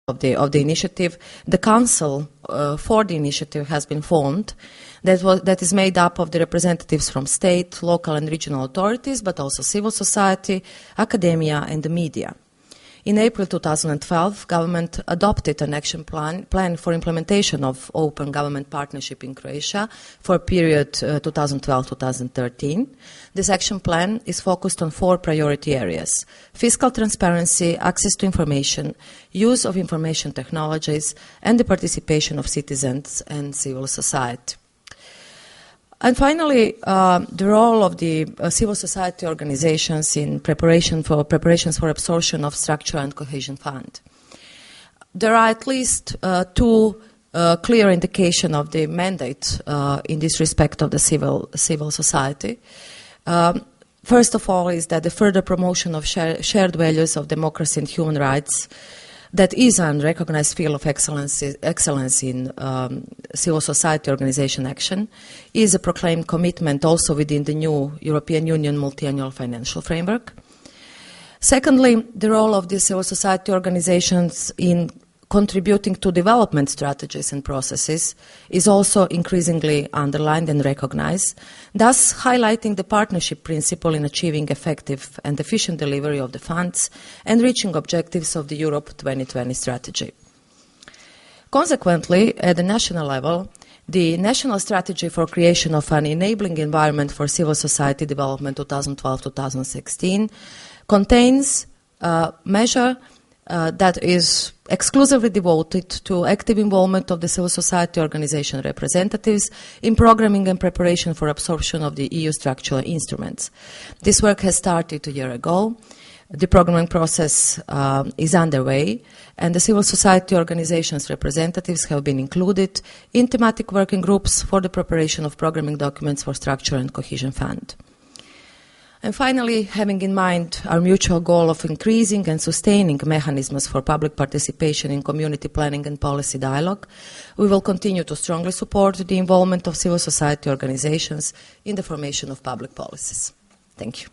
of the initiative, the council for the initiative has been formed that is made up of the representatives from state, local and regional authorities, but also civil society, academia and the media. In April 2012, government adopted an action plan for implementation of open government partnership in Croatia for a period 2012-2013. This action plan is focused on 4 priority areas: fiscal transparency, access to information, use of information technologies, and the participation of citizens and civil society. And finally, the role of the civil society organizations in preparations for absorption of structural and cohesion fund. There are at least 2 clear indications of the mandate in this respect of the civil society. First of all is that the further promotion of shared values of democracy and human rights that is a recognized field of excellence in civil society organization action is a proclaimed commitment also within the new European Union multi-annual financial framework. Secondly, the role of the civil society organizations in contributing to development strategies and processes is also increasingly underlined and recognized, thus highlighting the partnership principle in achieving effective and efficient delivery of the funds and reaching objectives of the Europe 2020 strategy. Consequently, at the national level, the National Strategy for Creation of an Enabling Environment for Civil Society Development 2012-2016 contains a measure that is exclusively devoted to active involvement of the civil society organization representatives in programming and preparation for absorption of the EU structural instruments. This work has started a year ago. The programming process is underway, and the civil society organizations representatives have been included in thematic working groups for the preparation of programming documents for Structural and Cohesion Fund. And finally, having in mind our mutual goal of increasing and sustaining mechanisms for public participation in community planning and policy dialogue, we will continue to strongly support the involvement of civil society organizations in the formation of public policies. Thank you.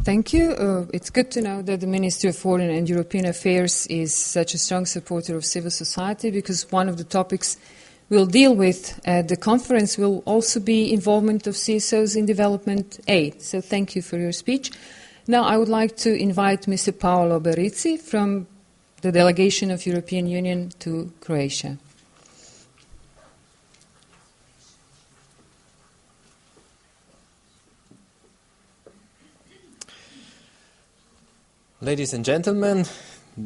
Thank you. It's good to know that the Ministry of Foreign and European Affairs is such a strong supporter of civil society, because one of the topics we'll deal with at the conference will also be involvement of CSOs in development aid. So thank you for your speech. Now I would like to invite Mr. Paolo Berizzi from the delegation of European Union to Croatia. Ladies and gentlemen,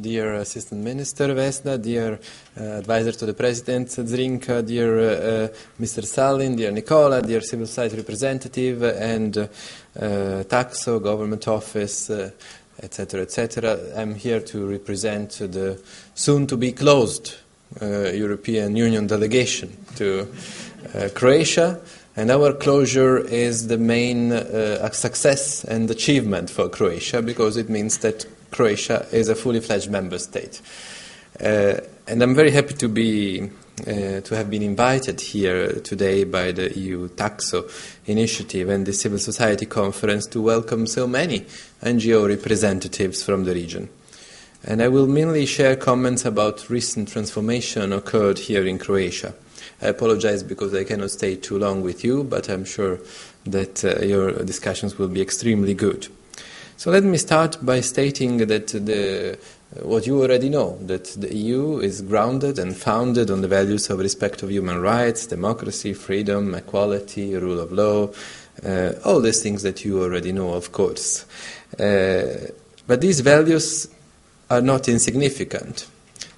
dear Assistant Minister Vesna, dear Advisor to the President Zrinka, dear Mr. Salin, dear Nicola, dear Civil Society Representative and Tacso, Government Office, etc., etc. I'm here to represent the soon-to-be closed European Union delegation to Croatia. And our closure is the main success and achievement for Croatia, because it means that Croatia is a fully fledged member state. And I'm very happy to have been invited here today by the EU Tacso initiative and the Civil Society Conference to welcome so many NGO representatives from the region. And I will mainly share comments about recent transformation occurred here in Croatia. I apologize because I cannot stay too long with you, but I'm sure that your discussions will be extremely good. So let me start by stating that what you already know, that the EU is grounded and founded on the values of respect of human rights, democracy, freedom, equality, rule of law, all these things that you already know, of course. But these values are not insignificant.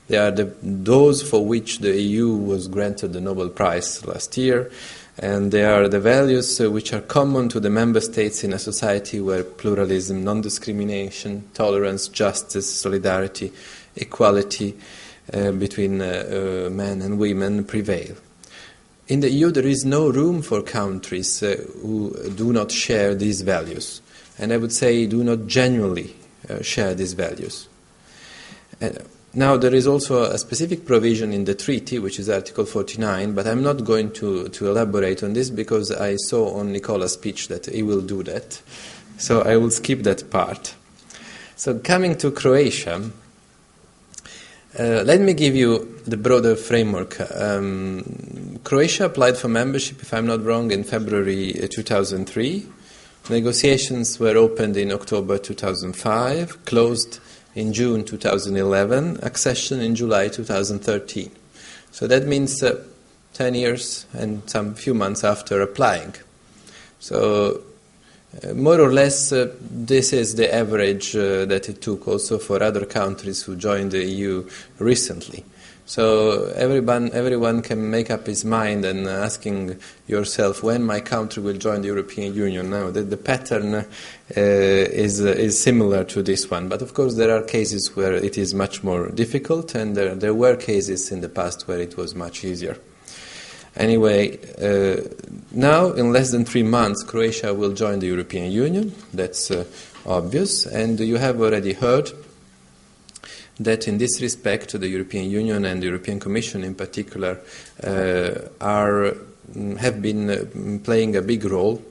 They are those for which the EU was granted the Nobel Prize last year, and they are the values which are common to the member states in a society where pluralism, non-discrimination, tolerance, justice, solidarity, equality between men and women prevail. In the EU there is no room for countries who do not share these values, and I would say do not genuinely share these values. Now, there is also a specific provision in the treaty, which is Article 49, but I'm not going to elaborate on this because I saw on Nicola's speech that he will do that. So I will skip that part. So coming to Croatia, let me give you the broader framework. Croatia applied for membership, if I'm not wrong, in February 2003. Negotiations were opened in October 2005, closed in June 2011, accession in July 2013. So that means 10 years and some few months after applying. So more or less this is the average that it took also for other countries who joined the EU recently. So everyone can make up his mind and asking yourself when my country will join the European Union. Now the pattern is similar to this one, but of course there are cases where it is much more difficult, and there were cases in the past where it was much easier. Anyway, now in less than 3 months Croatia will join the European Union. That's obvious, and you have already heard that in this respect the European Union and the European Commission in particular have been playing a big role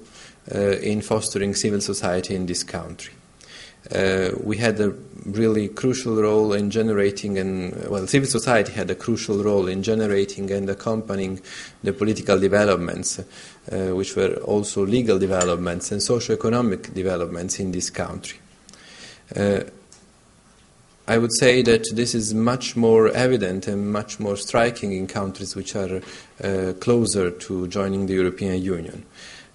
in fostering civil society in this country. We had a really crucial role in generating civil society had a crucial role in generating and accompanying the political developments, which were also legal developments and socio-economic developments in this country. I would say that this is much more evident and much more striking in countries which are closer to joining the European Union.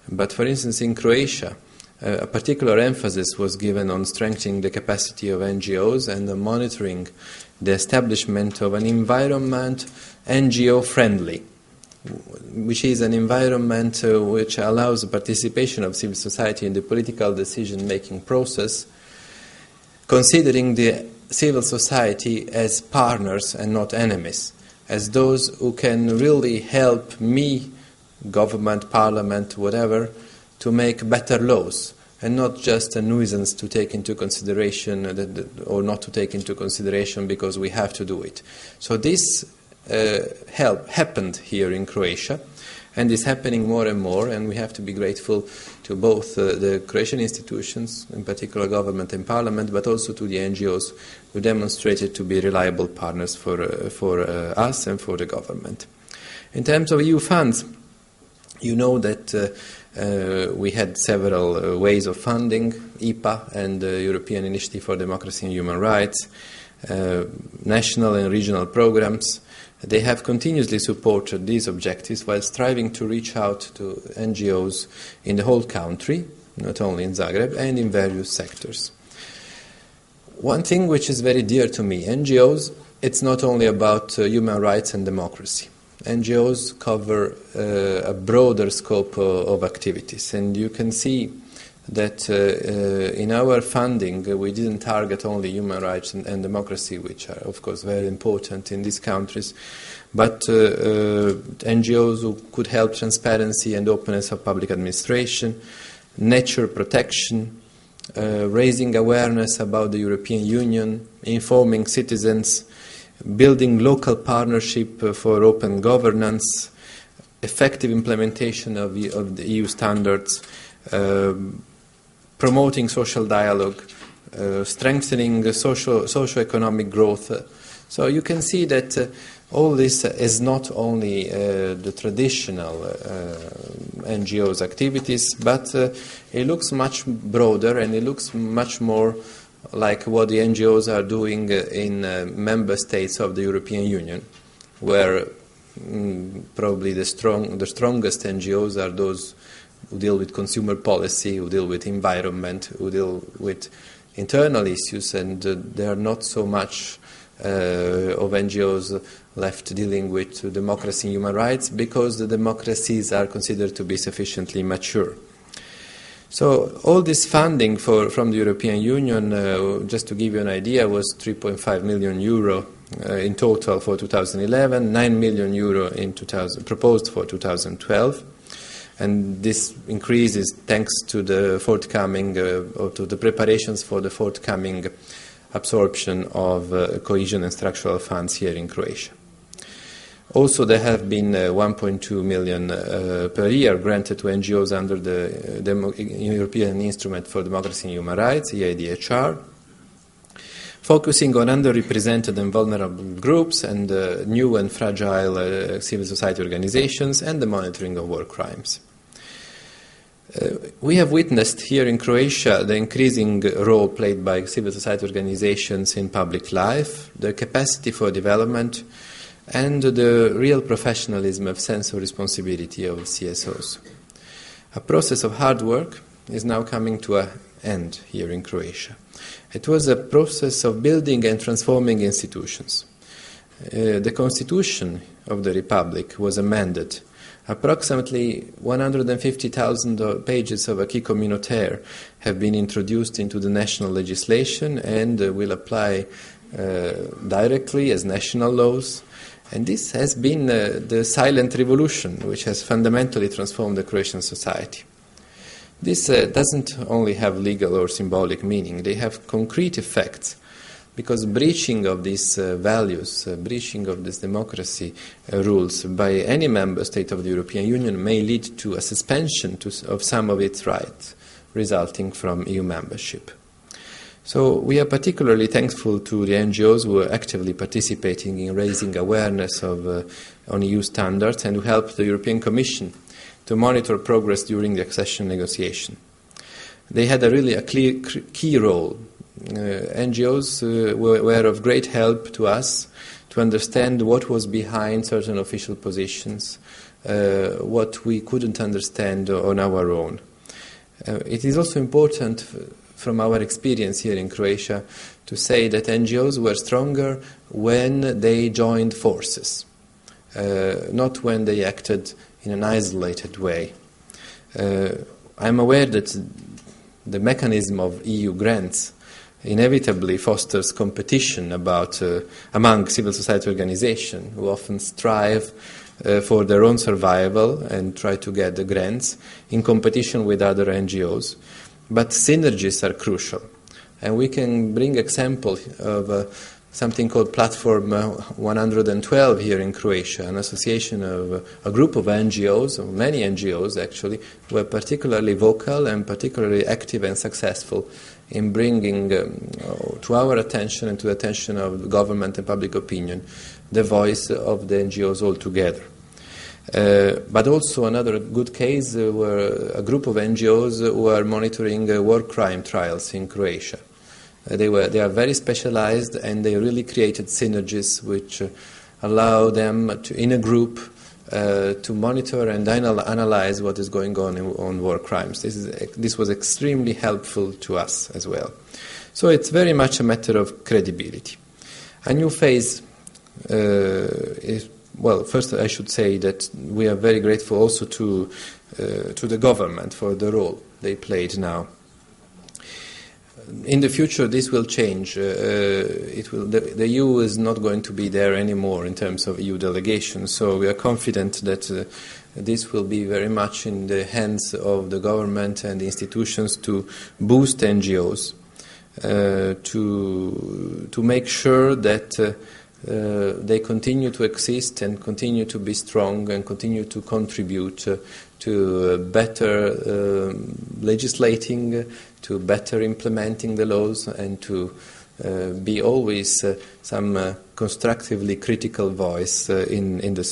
But for instance, in Croatia, a particular emphasis was given on strengthening the capacity of NGOs and monitoring the establishment of an environment NGO-friendly, which is an environment which allows the participation of civil society in the political decision-making process, considering the civil society as partners and not enemies, as those who can really help me, government, parliament, whatever, to make better laws, and not just a nuisance to take into consideration or not to take into consideration because we have to do it. So this happened here in Croatia, and is happening more and more, and we have to be grateful to both the Croatian institutions, in particular government and parliament, but also to the NGOs who demonstrated to be reliable partners for us and for the government. In terms of EU funds, you know that we had several ways of funding, EPA and the European Initiative for Democracy and Human Rights, national and regional programs. They have continuously supported these objectives while striving to reach out to NGOs in the whole country, not only in Zagreb, and in various sectors. One thing which is very dear to me, NGOs, it's not only about human rights and democracy. NGOs cover a broader scope of activities, and you can see that in our funding we didn't target only human rights and democracy, which are of course very important in these countries, but NGOs who could help transparency and openness of public administration, nature protection, raising awareness about the European Union, informing citizens, building local partnership for open governance, effective implementation of the EU standards, promoting social dialogue, strengthening socio-economic growth. So you can see that all this is not only the traditional NGOs activities, but it looks much broader, and it looks much more like what the NGOs are doing in member states of the European Union, where probably the strongest NGOs are those who deal with consumer policy, who deal with environment, who deal with internal issues, and there are not so much of NGOs left dealing with democracy and human rights, because the democracies are considered to be sufficiently mature. So all this funding from the European Union, just to give you an idea, was 3.5 million euro in total for 2011, 9 million euro in proposed for 2012. And this increase is thanks to the forthcoming, or to the preparations for the forthcoming absorption of cohesion and structural funds here in Croatia. Also, there have been 1.2 million per year granted to NGOs under the European Instrument for Democracy and Human Rights, EIDHR, focusing on underrepresented and vulnerable groups and new and fragile civil society organizations and the monitoring of war crimes. We have witnessed here in Croatia the increasing role played by civil society organizations in public life, their capacity for development, and the real professionalism of sense of responsibility of CSOs. A process of hard work is now coming to an end here in Croatia. It was a process of building and transforming institutions. The constitution of the Republic was amended. Approximately 150,000 pages of acquis communautaire have been introduced into the national legislation and will apply directly as national laws. And this has been the silent revolution which has fundamentally transformed the Croatian society. This doesn't only have legal or symbolic meaning, they have concrete effects, because breaching of these values, breaching of this democracy rules by any member state of the European Union may lead to a suspension of some of its rights resulting from EU membership. So we are particularly thankful to the NGOs who are actively participating in raising awareness on EU standards and who help the European Commission to monitor progress during the accession negotiation. They had a clear key role. NGOs were of great help to us to understand what was behind certain official positions, what we couldn't understand on our own. It is also important from our experience here in Croatia to say that NGOs were stronger when they joined forces, not when they acted in an isolated way. I'm aware that the mechanism of EU grants inevitably fosters competition among civil society organizations who often strive for their own survival and try to get the grants in competition with other NGOs. But synergies are crucial. And we can bring example of something called Platform 112 here in Croatia, an association of a group of NGOs, of many NGOs actually, who were particularly vocal and particularly active and successful in bringing to our attention and to the attention of government and public opinion the voice of the NGOs altogether. But also another good case were a group of NGOs who are monitoring war crime trials in Croatia. They are very specialized and they really created synergies which allow them to, in a group, to monitor and analyze what is going on war crimes. This was extremely helpful to us as well. So it's very much a matter of credibility. A new phase is, well, first I should say that we are very grateful also to the government for the role they played now. In the future, this will change. The EU is not going to be there anymore in terms of EU delegation, so we are confident that this will be very much in the hands of the government and the institutions to boost NGOs, to make sure that they continue to exist and continue to be strong and continue to contribute to better legislating, to better implementing the laws, and to be always some constructively critical voice in the